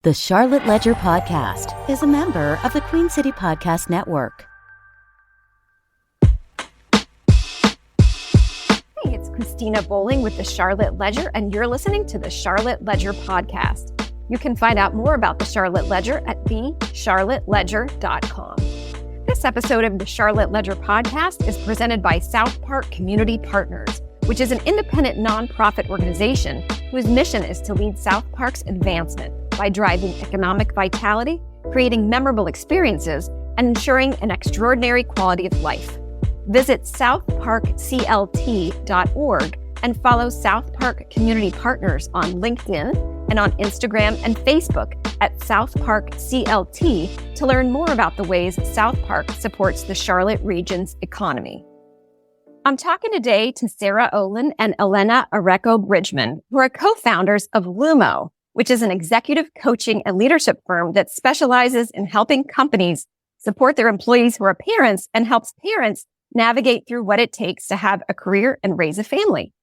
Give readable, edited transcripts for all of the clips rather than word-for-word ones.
The Charlotte Ledger Podcast is a member of the Queen City Podcast Network. Hey, it's Cristina Bolling with the Charlotte Ledger, and you're listening to the Charlotte Ledger Podcast. You can find out more about the Charlotte Ledger at thecharlotteledger.com. This episode of the Charlotte Ledger Podcast is presented by South Park Community Partners, which is an independent nonprofit organization whose mission is to lead South Park's advancement by driving economic vitality, creating memorable experiences, and ensuring an extraordinary quality of life. Visit southparkclt.org and follow South Park Community Partners on LinkedIn and on Instagram and Facebook at South Park CLT to learn more about the ways South Park supports the Charlotte region's economy. I'm talking today to Sarah Olin and Elena Arecco Bridgmon, who are co-founders of LUMO, which is an executive coaching and leadership firm that specializes in helping companies support their employees who are parents and helps parents navigate through what it takes to have a career and raise a family.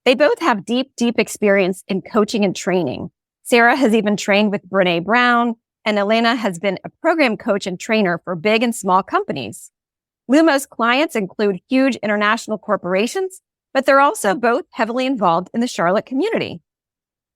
They both have deep experience in coaching and training. Sarah has even trained with Brené Brown, and Elena has been a program coach and trainer for big and small companies. LUMO's clients include huge international corporations, but they're also both heavily involved in the Charlotte community.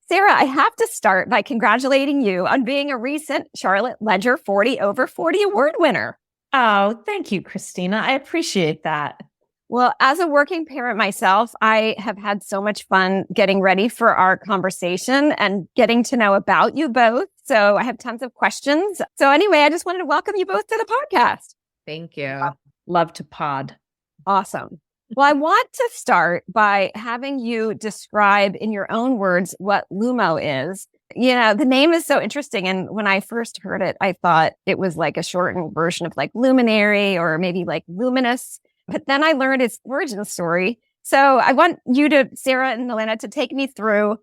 Sarah, I have to start by congratulating you on being a recent Charlotte Ledger 40 over 40 award winner. Oh, thank you, Christina. I appreciate that. Well, as a working parent myself, I have had so much fun getting ready for our conversation and getting to know about you both. So I have tons of questions. So anyway, I just wanted to welcome you both to the podcast. Thank you. Love to pod. Awesome. Well, I want to start by having you describe in your own words what LUMO is. You know, the name is so interesting. And when I first heard it, I thought it was like a shortened version of like luminary or maybe like luminous. But then I learned its origin story. So I want you to, Sarah and Elena, to take me through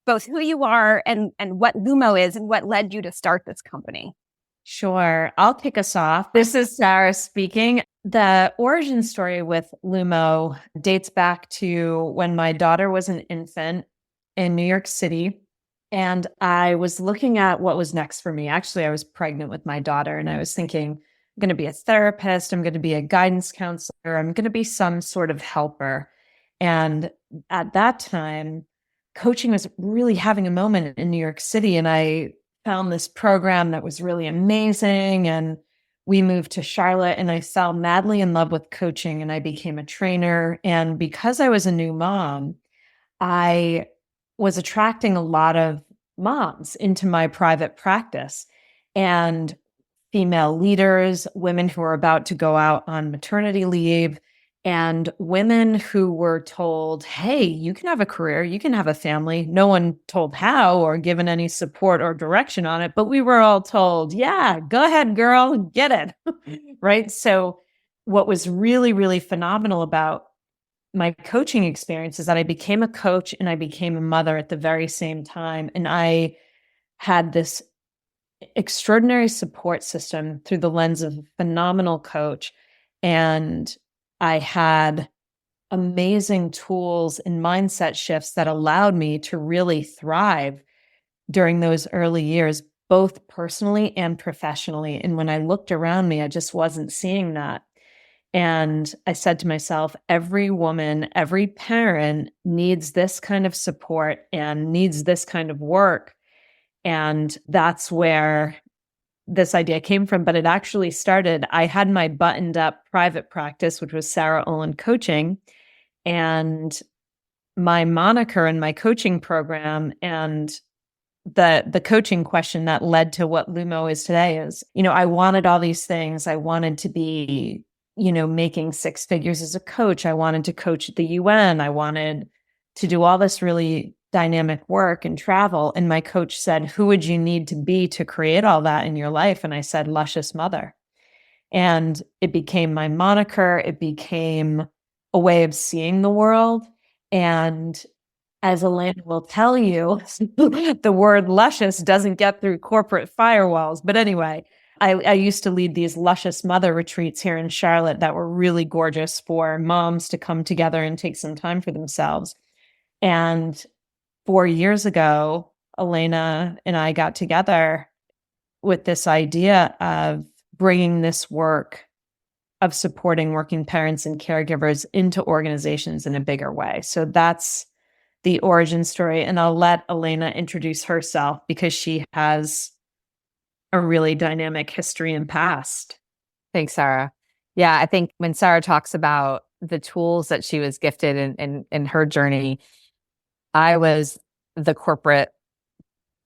both who you are and what LUMO is and what led you to start this company. Sure. I'll kick us off. This is Sarah speaking. The origin story with LUMO dates back to when my daughter was an infant in New York City. And I was looking at what was next for me. Actually, I was pregnant with my daughter and I was thinking, I'm going to be a therapist. I'm going to be a guidance counselor. I'm going to be some sort of helper. And at that time, coaching was really having a moment in New York City. And I found this program that was really amazing. And we moved to Charlotte and I fell madly in love with coaching and I became a trainer. And because I was a new mom, I was attracting a lot of moms into my private practice and female leaders, women who were about to go out on maternity leave, and women who were told, hey, you can have a career, you can have a family. No one told how or given any support or direction on it, but we were all told, yeah, go ahead, girl, get it. Right? So what was really, really phenomenal about my coaching experience is that I became a coach and I became a mother at the very same time. And I had this extraordinary support system through the lens of a phenomenal coach. And I had amazing tools and mindset shifts that allowed me to really thrive during those early years, both personally and professionally. And when I looked around me, I just wasn't seeing that. And I said to myself, every woman, every parent needs this kind of support and needs this kind of work. And that's where this idea came from. But it actually started, I had my buttoned up private practice, which was Sarah Olin Coaching. And my moniker in my coaching program and the coaching question that led to what LUMO is today is, I wanted all these things. I wanted to be making six figures as a coach. I wanted to coach at the UN. I wanted to do all this really dynamic work and travel. And my coach said, who would you need to be to create all that in your life? And I said, luscious mother. And it became my moniker. It became a way of seeing the world. And as Elena will tell you, the word luscious doesn't get through corporate firewalls. But anyway, I used to lead these luscious mother retreats here in Charlotte that were really gorgeous for moms to come together and take some time for themselves. And 4 years ago, Elena and I got together with this idea of bringing this work of supporting working parents and caregivers into organizations in a bigger way. So that's the origin story. And I'll let Elena introduce herself because she has a really dynamic history and past. Thanks, Sarah. Yeah, I think when Sarah talks about the tools that she was gifted in her journey, I was the corporate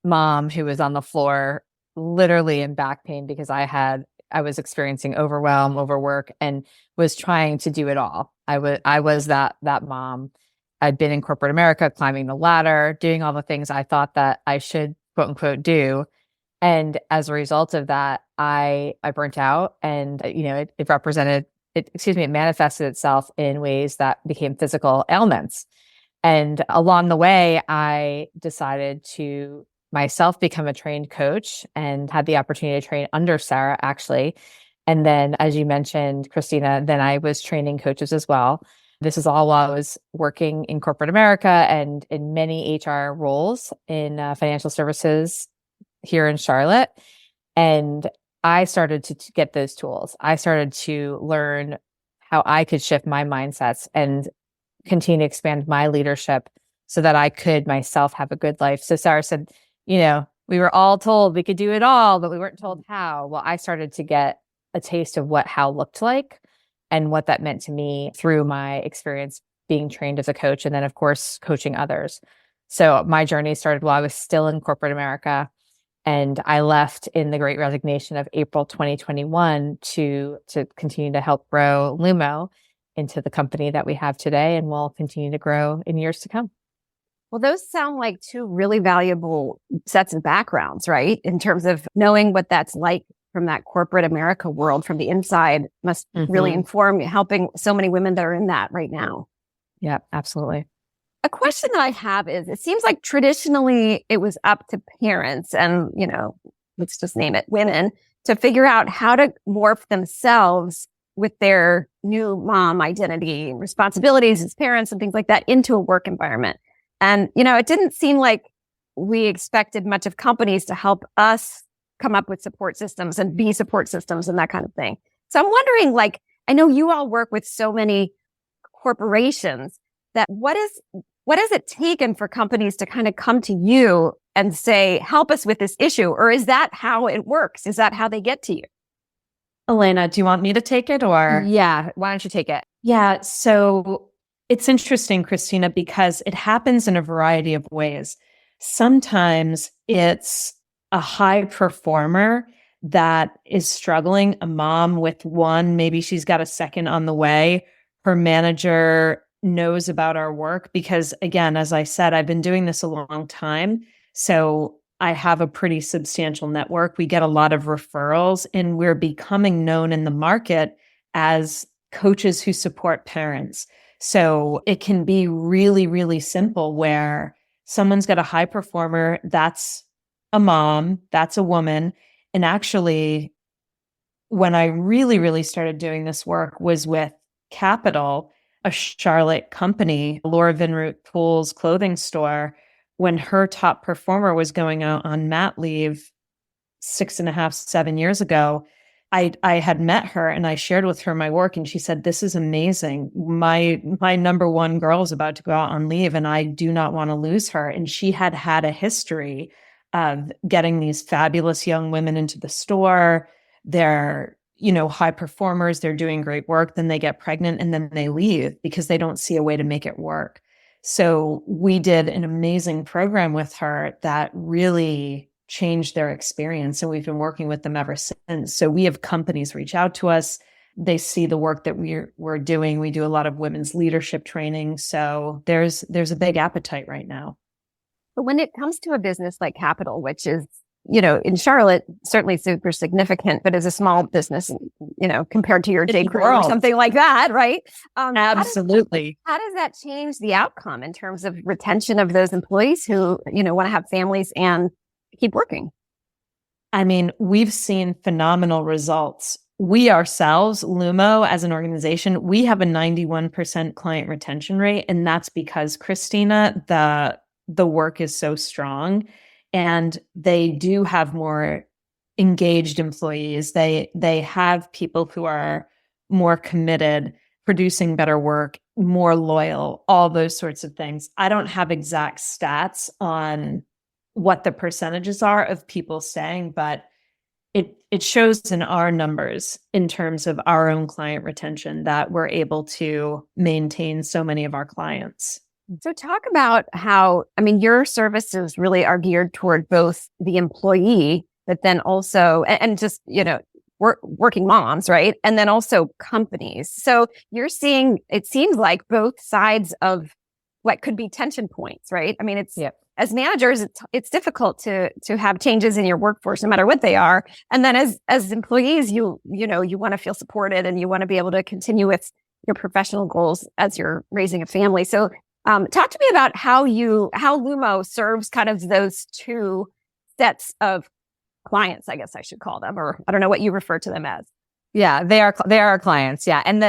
mom who was on the floor literally in back pain because I was experiencing overwhelm, overwork, and was trying to do it all. I was that mom. I'd been in corporate America, climbing the ladder, doing all the things I thought that I should, quote unquote, do. And as a result of that, I burnt out, and it manifested itself in ways that became physical ailments. And along the way, I decided to myself become a trained coach and had the opportunity to train under Sarah, actually. And then, as you mentioned, Cristina, then I was training coaches as well. This is all while I was working in corporate America and in many HR roles in financial services here in Charlotte. And I started to get those tools. I started to learn how I could shift my mindsets and continue to expand my leadership so that I could myself have a good life. So Sarah said, we were all told we could do it all, but we weren't told how. Well, I started to get a taste of what how looked like and what that meant to me through my experience being trained as a coach. And then, of course, coaching others. So my journey started while I was still in corporate America. And I left in the Great Resignation of April 2021 to continue to help grow LUMO into the company that we have today, and will continue to grow in years to come. Well, those sound like two really valuable sets of backgrounds, right? In terms of knowing what that's like from that corporate America world from the inside must really inform helping so many women that are in that right now. Yeah, absolutely. A question that I have is, it seems like traditionally it was up to parents and, let's just name it, women, to figure out how to morph themselves with their new mom identity and responsibilities as parents and things like that into a work environment. And, it didn't seem like we expected much of companies to help us come up with support systems and be support systems and that kind of thing. So I'm wondering, I know you all work with so many corporations that what has it taken for companies to kind of come to you and say, help us with this issue? Or is that how it works? Is that how they get to you? Elena, do you want me to take it or? Yeah. Why don't you take it? Yeah. So it's interesting, Cristina, because it happens in a variety of ways. Sometimes it's a high performer that is struggling, a mom with one, maybe she's got a second on the way. Her manager knows about our work because, again, as I said, I've been doing this a long time. So I have a pretty substantial network. We get a lot of referrals, and we're becoming known in the market as coaches who support parents. So it can be really, really simple where someone's got a high performer, that's a mom, that's a woman. And actually, when I really, really started doing this work was with Capital, a Charlotte company, Laura Vinroot Poole's clothing store, when her top performer was going out on mat leave 6.5, 7 years ago. I had met her and I shared with her my work, and she said, "This is amazing. My number one girl is about to go out on leave and I do not want to lose her." And she had a history of getting these fabulous young women into the store. They're, high performers, they're doing great work, then they get pregnant and then they leave because they don't see a way to make it work. So we did an amazing program with her that really changed their experience. And we've been working with them ever since. So we have companies reach out to us. They see the work that we're doing. We do a lot of women's leadership training. So there's a big appetite right now. But when it comes to a business like Capital, which is, in Charlotte, certainly super significant, but is a small business, compared to your J. Crew or something like that, right? Absolutely. How does that change the outcome in terms of retention of those employees who, want to have families and keep working? I mean, we've seen phenomenal results. We ourselves, LUMO, as an organization, we have a 91% client retention rate. And that's because, Cristina, the work is so strong. and they do have more engaged employees. They have people who are more committed, producing better work, more loyal, all those sorts of things. I don't have exact stats on what the percentages are of people staying, but it shows in our numbers in terms of our own client retention that we're able to maintain so many of our clients. So talk about how, I mean, your services really are geared toward both the employee, but then also, and just, working moms, right? And then also companies. So you're seeing, it seems like both sides of what could be tension points, right? I mean, as managers, it's difficult to have changes in your workforce, no matter what they are. And then as employees, you want to feel supported and you want to be able to continue with your professional goals as you're raising a family. So talk to me about how LUMO serves kind of those two sets of clients, I guess I should call them, or I don't know what you refer to them as. Yeah, they are our clients. Yeah. And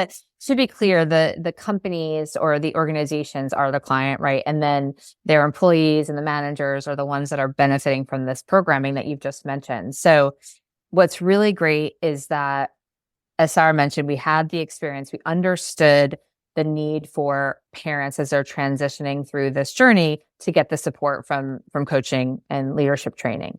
to be clear, the companies or the organizations are the client, right? And then their employees and the managers are the ones that are benefiting from this programming that you've just mentioned. So what's really great is that, as Sarah mentioned, we had the experience, we understood the need for parents as they're transitioning through this journey to get the support from coaching and leadership training.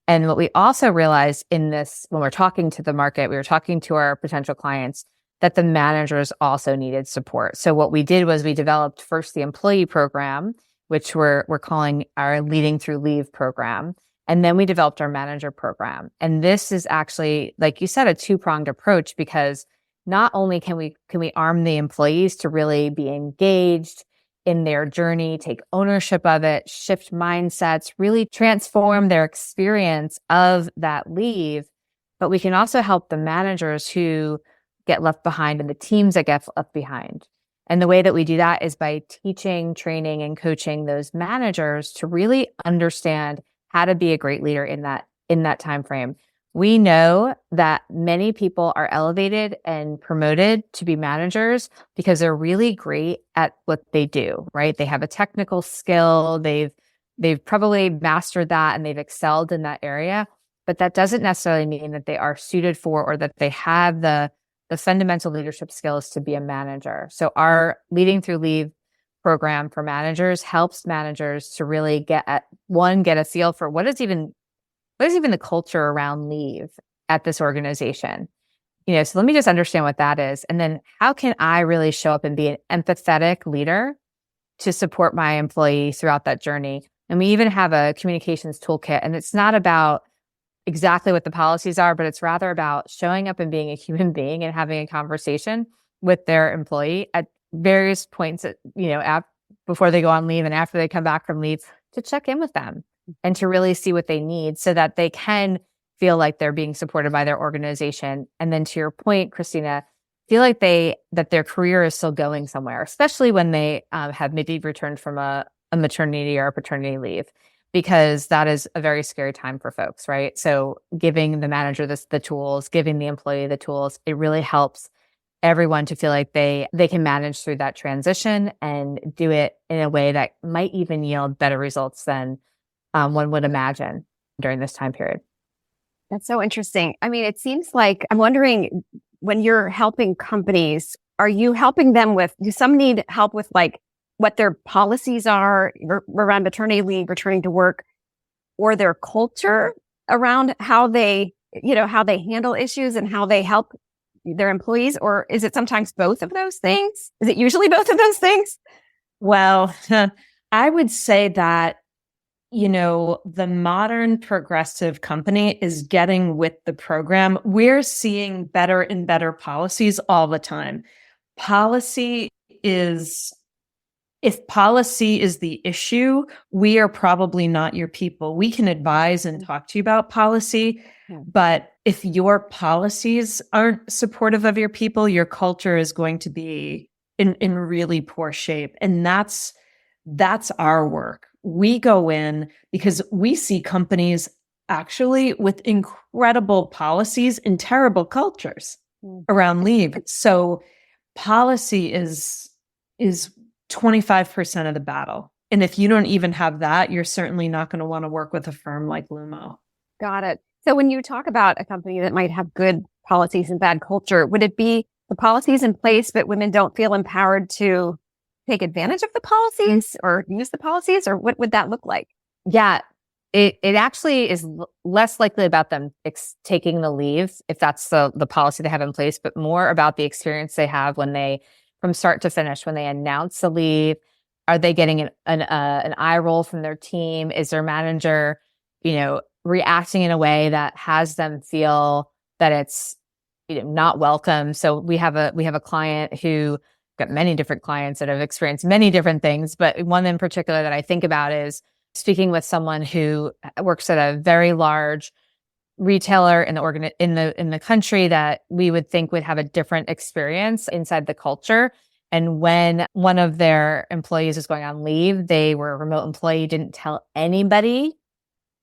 And what we also realized in this, when we're talking to the market, we were talking to our potential clients, that the managers also needed support. So what we did was we developed first the employee program, which we're calling our Leading Through Leave program. And then we developed our manager program. And this is actually, like you said, a two-pronged approach, because not only can we arm the employees to really be engaged in their journey, take ownership of it, shift mindsets, really transform their experience of that leave, but we can also help the managers who get left behind and the teams that get left behind. And the way that we do that is by teaching, training, and coaching those managers to really understand how to be a great leader in that time frame. We know that many people are elevated and promoted to be managers because they're really great at what they do, right? They have a technical skill. They've probably mastered that and they've excelled in that area, but that doesn't necessarily mean that they are suited for or that they have the fundamental leadership skills to be a manager. So our Leading Through Leave program for managers helps managers to really get a feel for what is even the culture around leave at this organization. So let me just understand what that is. And then how can I really show up and be an empathetic leader to support my employee throughout that journey? And we even have a communications toolkit, and it's not about exactly what the policies are, but it's rather about showing up and being a human being and having a conversation with their employee at various points, before they go on leave and after they come back from leave, to check in with them and to really see what they need so that they can feel like they're being supported by their organization. And then to your point, Cristina, feel like that their career is still going somewhere, especially when they have maybe returned from a maternity or a paternity leave, because that is a very scary time for folks, right? So giving the manager the tools, giving the employee the tools, it really helps everyone to feel like they can manage through that transition and do it in a way that might even yield better results than one would imagine during this time period. That's so interesting. I mean, it seems like, I'm wondering, when you're helping companies, are you helping them do some need help with like what their policies are around maternity leave, returning to work, or their culture around how they handle issues and how they help their employees? Or is it sometimes both of those things? Is it usually both of those things? Well, I would say that the modern progressive company is getting with the program. We're seeing better and better policies all the time. If policy is the issue, we are probably not your people. We can advise and talk to you about policy, but if your policies aren't supportive of your people, your culture is going to be in really poor shape. And that's our work. We go in because we see companies actually with incredible policies and terrible cultures around leave. So policy is 25% of the battle. And if you don't even have that, you're certainly not going to want to work with a firm like LUMO. Got it. So when you talk about a company that might have good policies and bad culture, would it be the policies in place, but women don't feel empowered to take advantage of the policies or use the policies? Or what would that look like? Yeah, it actually is less likely about them taking the leave, if that's the policy they have in place, but more about the experience they have when they, from start to finish, when they announce the leave. Are they getting an eye roll from their team? Is their manager, reacting in a way that has them feel that it's not welcome? So we have a client who got many different clients that have experienced many different things, but one in particular that I think about is speaking with someone who works at a very large retailer in the country that we would think would have a different experience inside the culture. And when one of their employees was going on leave, they were a remote employee, didn't tell anybody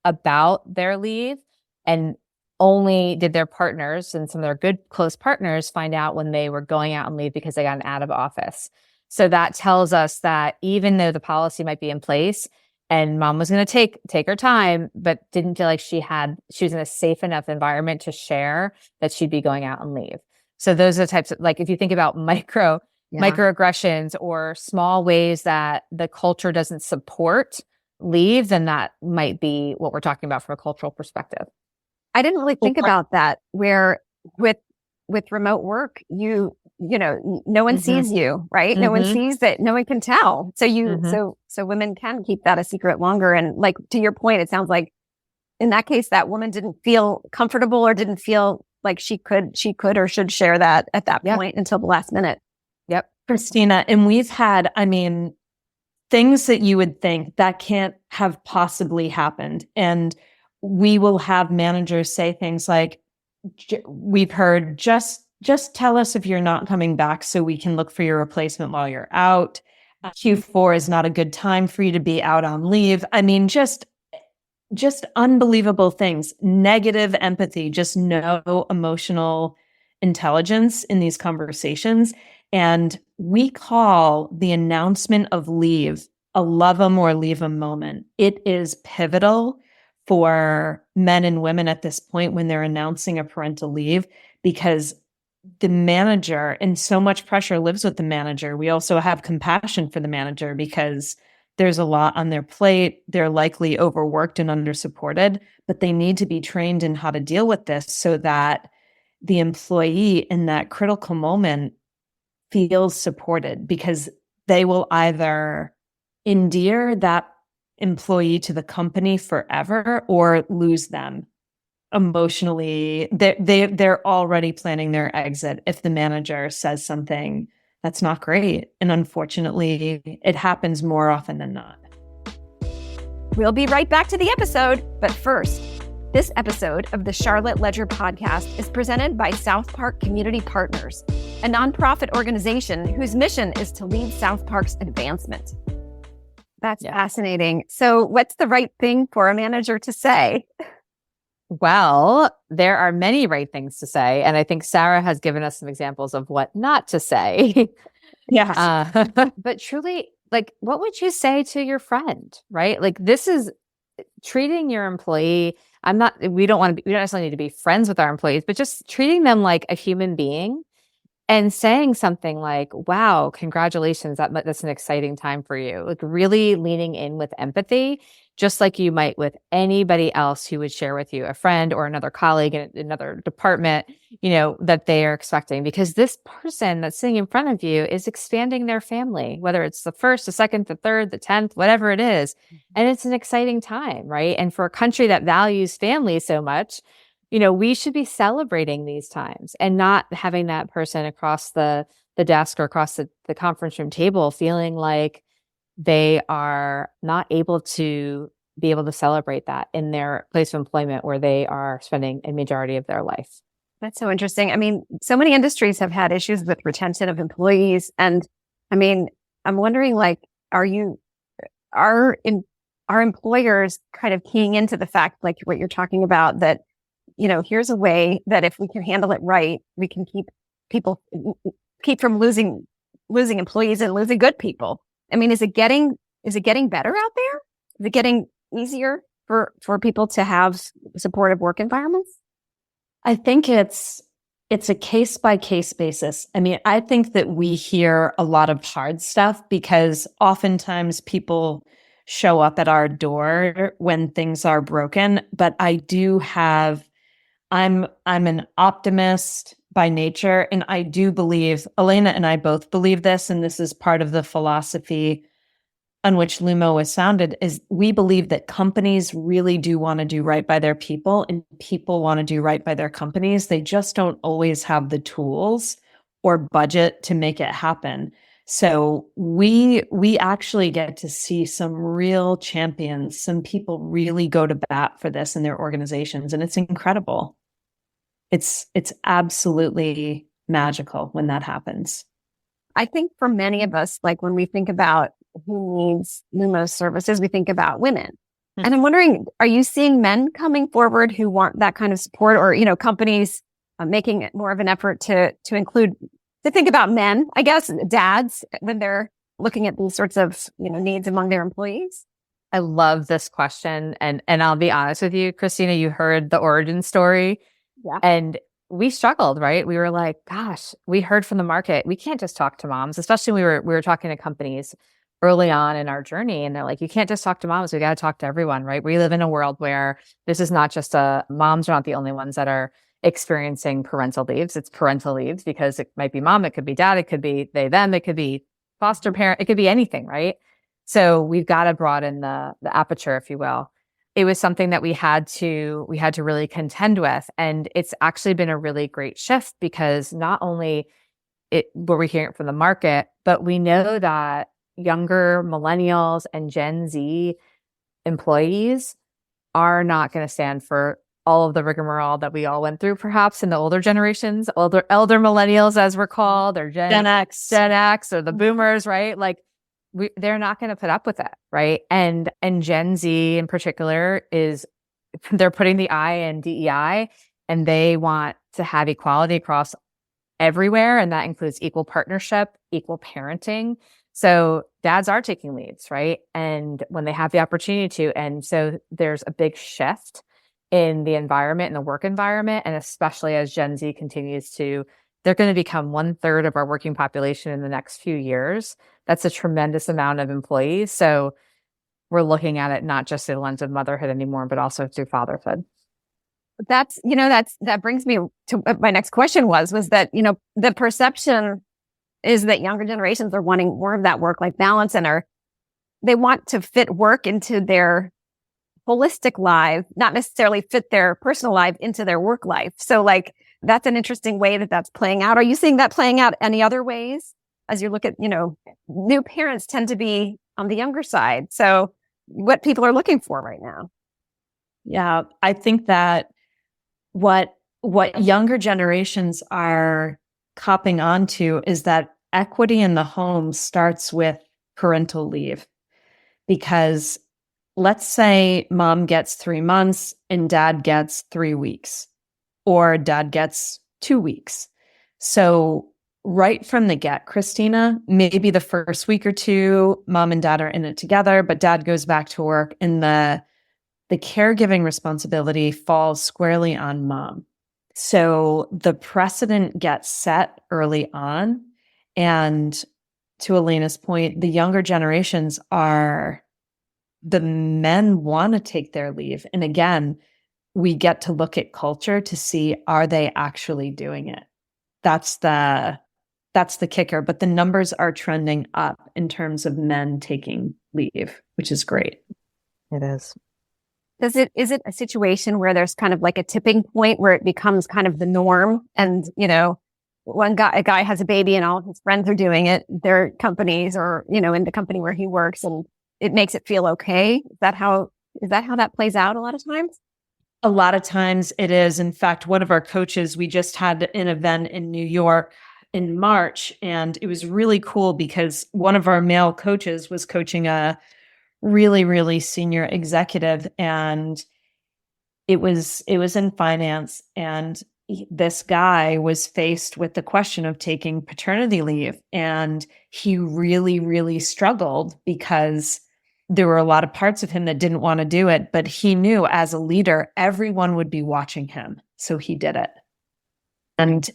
about their leave, and only did their partners and some of their good close partners find out when they were going out on leave because they got an out of office. So that tells us that even though the policy might be in place and mom was going to take her time, but didn't feel like she was in a safe enough environment to share that she'd be going out on leave. So those are the types of, like, if you think about microaggressions or small ways that the culture doesn't support leave, then that might be what we're talking about from a cultural perspective. I didn't really think about that, where with remote work, no one sees you, right? No one sees that, no one can tell. So so women can keep that a secret longer. And like, to your point, it sounds like in that case, that woman didn't feel comfortable or didn't feel like she could or should share that at that point until the last minute. Yep. Cristina, and we've had, things that you would think that can't have possibly happened. And we will have managers say things like, we've heard, just tell us if you're not coming back so we can look for your replacement while you're out. Q4 is not a good time for you to be out on leave. Just unbelievable things. Negative empathy, just no emotional intelligence in these conversations. And we call the announcement of leave a love 'em or leave 'em moment. It is pivotal for men and women at this point when they're announcing a parental leave, because the manager, and so much pressure lives with the manager. We also have compassion for the manager because there's a lot on their plate. They're likely overworked and undersupported, but they need to be trained in how to deal with this so that the employee in that critical moment feels supported, because they will either endear that employee to the company forever or lose them emotionally. They're already planning their exit if the manager says something that's not great. And unfortunately, it happens more often than not. We'll be right back to the episode, but first, this episode of the Charlotte Ledger podcast is presented by South Park Community Partners, a nonprofit organization whose mission is to lead South Park's advancement. That's fascinating. So what's the right thing for a manager to say? Well, there are many right things to say. And I think Sarah has given us some examples of what not to say. But truly, like, what would you say to your friend, right? Like, this is treating your employee. We don't necessarily need to be friends with our employees, but just treating them like a human being and saying something like, wow, congratulations, that's an exciting time for you. Like, really leaning in with empathy, just like you might with anybody else who would share with you, a friend or another colleague in another department, that they are expecting. Because this person that's sitting in front of you is expanding their family, whether it's the first, the second, the third, the 10th, whatever it is. And it's an exciting time, right? And for a country that values family so much, we should be celebrating these times and not having that person across the desk or across the conference room table feeling like they are not able to be able to celebrate that in their place of employment where they are spending a majority of their life. That's so interesting. I mean, so many industries have had issues with retention of employees. And I mean, I'm wondering, like, are employers kind of keying into the fact, like what you're talking about, that, here's a way that if we can handle it right, we can keep from losing employees and losing good people. I mean, is it getting Is it getting better out there? Is it getting easier for people to have supportive work environments? I think it's a case by case basis. I mean, I think that we hear a lot of hard stuff because oftentimes people show up at our door when things are broken, but I'm an optimist by nature, and I do believe, Elena and I both believe this, and this is part of the philosophy on which LUMO was founded, is we believe that companies really do want to do right by their people and people want to do right by their companies. They just don't always have the tools or budget to make it happen. So we actually get to see some real champions, some people really go to bat for this in their organizations, and it's incredible. It's absolutely magical when that happens. I think for many of us, like when we think about who needs LUMO services, we think about women. And I'm wondering, are you seeing men coming forward who want that kind of support, or, companies making it more of an effort to think about men, I guess, dads, when they're looking at these sorts of, needs among their employees? I love this question. And I'll be honest with you, Cristina, you heard the origin story. Yeah. And we struggled, right? We were like, gosh, we heard from the market. We can't just talk to moms, especially we were talking to companies early on in our journey. And they're like, you can't just talk to moms. We got to talk to everyone, right? We live in a world where this is not just moms are not the only ones that are experiencing parental leaves. It's parental leaves because it might be mom, it could be dad, it could be they, them, it could be foster parent, it could be anything, right? So we've got to broaden the aperture, if you will. It was something that we had to really contend with. And it's actually been a really great shift because not only were we hearing it from the market, but we know that younger millennials and Gen Z employees are not going to stand for all of the rigmarole that we all went through, perhaps in the older generations, elder millennials, as we're called, or Gen X, or the boomers, right? Like, they're not going to put up with it, right? And Gen Z in particular they're putting the I in DEI, and they want to have equality across everywhere, and that includes equal partnership, equal parenting. So dads are taking leads, right? And when they have the opportunity to, and so there's a big shift in the environment, in the work environment, and especially as Gen Z continues to, they're going to become 1/3 of our working population in the next few years. That's a tremendous amount of employees. So we're looking at it not just through the lens of motherhood anymore, but also through fatherhood. That brings me to what my next question was that, the perception is that younger generations are wanting more of that work-life balance and they want to fit work into their holistic life, not necessarily fit their personal life into their work life. So that's an interesting way that's playing out. Are you seeing that playing out any other ways as you look at, new parents tend to be on the younger side. So what people are looking for right now? Yeah, I think that what younger generations are copping onto is that equity in the home starts with parental leave. Because let's say mom gets 3 months and dad gets 3 weeks, or dad gets 2 weeks. So right from the get, Cristina, maybe the first week or two, mom and dad are in it together, but dad goes back to work, and the caregiving responsibility falls squarely on mom. So the precedent gets set early on. And to Elena's point, the younger generations the men want to take their leave. And again, we get to look at culture to see, are they actually doing it? That's the kicker. But the numbers are trending up in terms of men taking leave, which is great. It is. Is it a situation where there's kind of like a tipping point where it becomes kind of the norm, and a guy has a baby and all of his friends are doing it, their companies, or in the company where he works, and it makes it feel okay? Is that how that plays out a lot of times? A lot of times it is. In fact, one of our coaches, we just had an event in New York in March, and it was really cool because one of our male coaches was coaching a really, really senior executive, and it was in finance, and this guy was faced with the question of taking paternity leave, and he really, really struggled because there were a lot of parts of him that didn't want to do it, but he knew as a leader, everyone would be watching him. So he did it. And,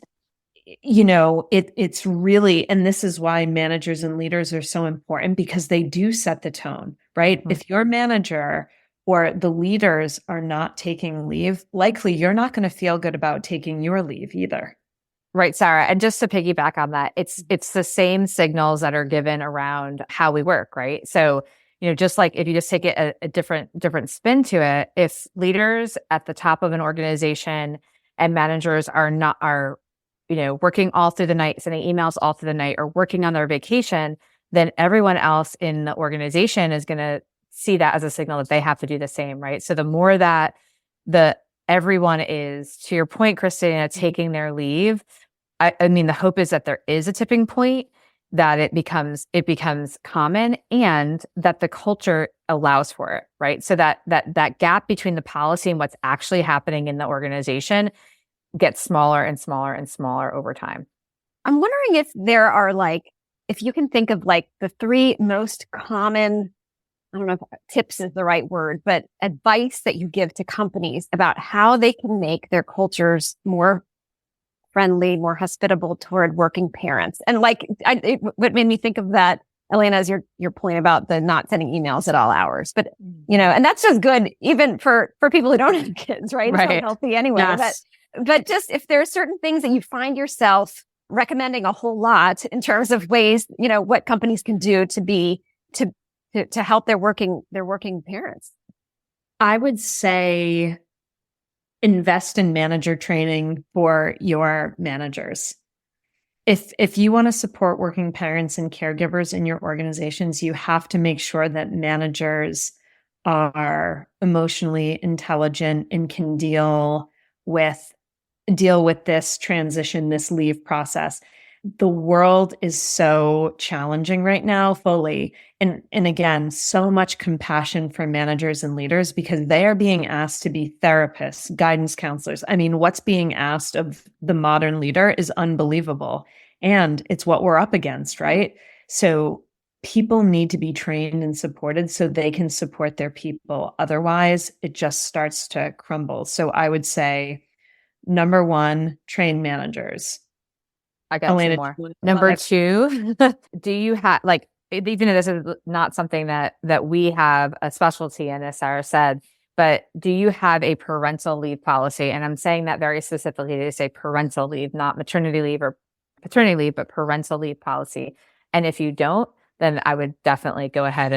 it's really, and this is why managers and leaders are so important, because they do set the tone, right? Mm-hmm. If your manager or the leaders are not taking leave, likely you're not going to feel good about taking your leave either. Right, Sarah. And just to piggyback on that, it's the same signals that are given around how we work, right? So, just like if you just take it a different spin to it, if leaders at the top of an organization and managers are working all through the night, sending emails all through the night, or working on their vacation, then everyone else in the organization is going to see that as a signal that they have to do the same, right? So the more that everyone is, to your point, Cristina, taking their leave, I mean, the hope is that there is a tipping point, that it becomes common, and that the culture allows for it, right? So that gap between the policy and what's actually happening in the organization gets smaller and smaller and smaller over time. I'm wondering if there are if you can think of the 3 most common, I don't know if tips is the right word, but advice that you give to companies about how they can make their cultures more friendly, more hospitable toward working parents. And what made me think of that, Elena, is your point about the not sending emails at all hours. But, and that's just good even for people who don't have kids, right? It's not healthy anyway. Yes. But just if there are certain things that you find yourself recommending a whole lot in terms of ways, what companies can do to help their working parents. I would say invest in manager training for your managers. If you want to support working parents and caregivers in your organizations, you have to make sure that managers are emotionally intelligent and can deal with this transition, this leave process. The world is so challenging right now, fully. And again, so much compassion for managers and leaders, because they are being asked to be therapists, guidance counselors. I mean, what's being asked of the modern leader is unbelievable. And it's what we're up against, right? So people need to be trained and supported so they can support their people. Otherwise, it just starts to crumble. So I would say, number 1, train managers. I got Elena, 2 more. Number 2, do you have, even though this is not something that we have a specialty in, as Sarah said, but do you have a parental leave policy? And I'm saying that very specifically to say parental leave, not maternity leave or paternity leave, but parental leave policy. And if you don't, then I would definitely go ahead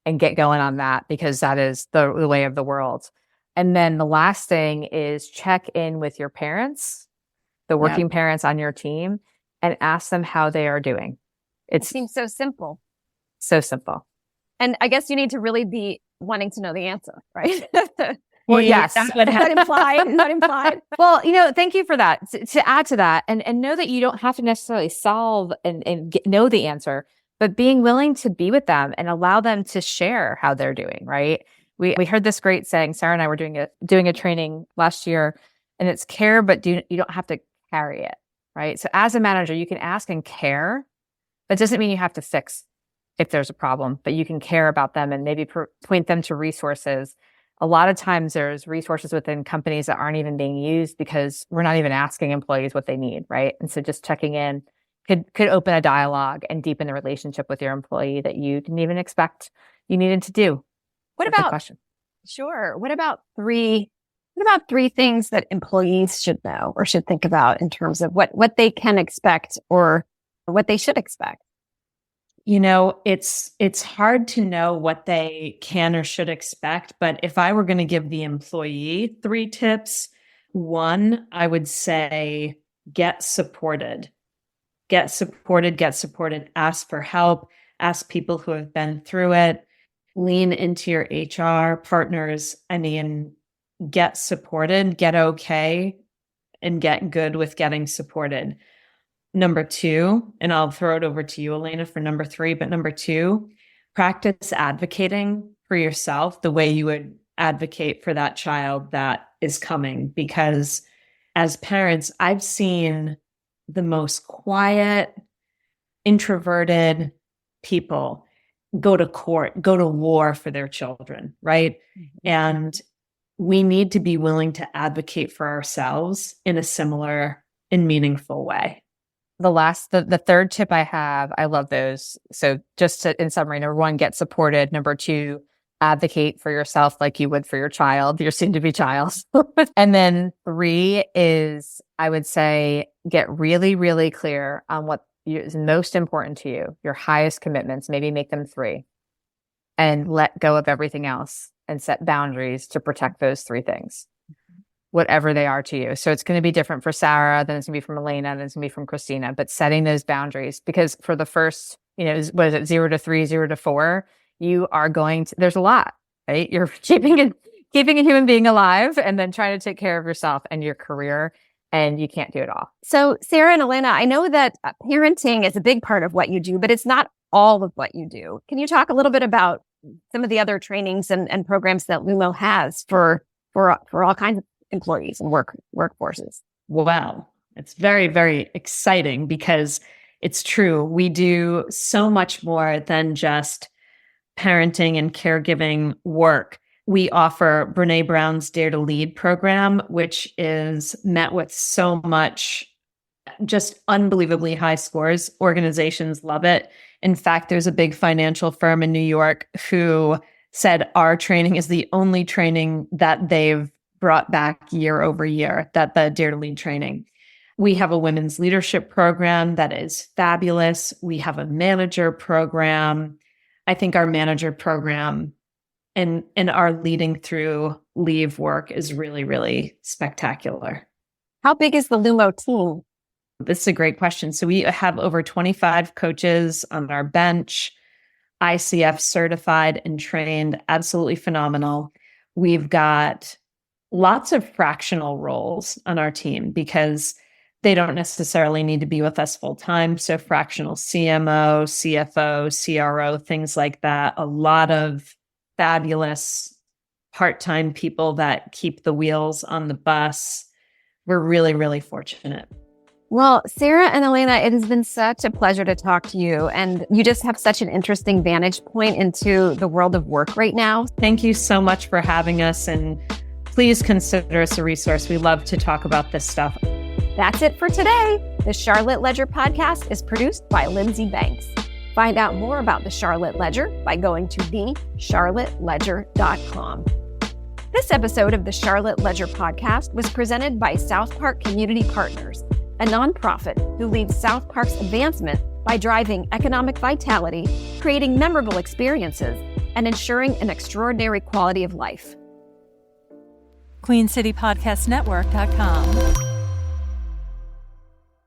and get going on that, because that is the way of the world. And then the last thing is check in with your parents, the working parents on your team, and ask them how they are doing. It seems so simple. So simple. And I guess you need to really be wanting to know the answer, right? Well, yes. Not implied. Well, thank you for that. To add to that, and know that you don't have to necessarily solve and know the answer, but being willing to be with them and allow them to share how they're doing, right? We heard this great saying. Sarah and I were doing a training last year, and it's care, but you don't have to carry it, right? So as a manager, you can ask and care. That doesn't mean you have to fix if there's a problem, but you can care about them and maybe point them to resources. A lot of times there's resources within companies that aren't even being used because we're not even asking employees what they need, right? And so just checking in could open a dialogue and deepen the relationship with your employee that you didn't even expect you needed to do. What about 3 things that employees should know or should think about in terms of what they can expect or what they should expect? It's hard to know what they can or should expect, but if I were going to give the employee 3 tips, 1, I would say get supported. Get supported, ask for help, ask people who have been through it, lean into your HR partners. I mean, get supported, get okay, and get good with getting supported. Number 2, and I'll throw it over to you, Elena, for number 3, but number 2, practice advocating for yourself the way you would advocate for that child that is coming. Because as parents, I've seen the most quiet, introverted people go to court, go to war for their children, right? And we need to be willing to advocate for ourselves in a similar and meaningful way. The third tip I have, I love those. So just in summary, number 1, get supported. Number 2, advocate for yourself like you would for your child, your soon-to-be child. And then 3 is, I would say, get really, really clear on what is most important to you, your highest commitments, maybe make them 3, and let go of everything else and set boundaries to protect those 3 things, whatever they are to you. So it's going to be different for Sarah, then it's going to be from Elena, then it's going to be from Cristina, but setting those boundaries, because for the first, what is it, 0 to 3, 0 to 4, you are going to, there's a lot, right? You're keeping a human being alive and then trying to take care of yourself and your career, and you can't do it all. So Sarah and Elena, I know that parenting is a big part of what you do, but it's not all of what you do. Can you talk a little bit about some of the other trainings and programs that LUMO has for all kinds of employees and workforces? Wow. It's very, very exciting because it's true. We do so much more than just parenting and caregiving work. We offer Brene Brown's Dare to Lead program, which is met with so much just unbelievably high scores. Organizations love it. In fact, there's a big financial firm in New York who said our training is the only training that they've brought back year over year, that the Dare to Lead training. We have a women's leadership program that is fabulous. We have a manager program. I think our manager program and our leading through leave work is really, really spectacular. How big is the LUMO team? This is a great question. So we have over 25 coaches on our bench, ICF certified and trained, absolutely phenomenal. We've got lots of fractional roles on our team because they don't necessarily need to be with us full time. So fractional CMO, CFO, CRO, things like that. A lot of fabulous part-time people that keep the wheels on the bus. We're really, really fortunate. Well, Sarah and Elena, it has been such a pleasure to talk to you. And you just have such an interesting vantage point into the world of work right now. Thank you so much for having us. And please consider us a resource. We love to talk about this stuff. That's it for today. The Charlotte Ledger podcast is produced by Lindsey Banks. Find out more about the Charlotte Ledger by going to thecharlotteledger.com. This episode of the Charlotte Ledger podcast was presented by South Park Community Partners, a nonprofit who leads South Park's advancement by driving economic vitality, creating memorable experiences, and ensuring an extraordinary quality of life. QueenCityPodcastNetwork.com.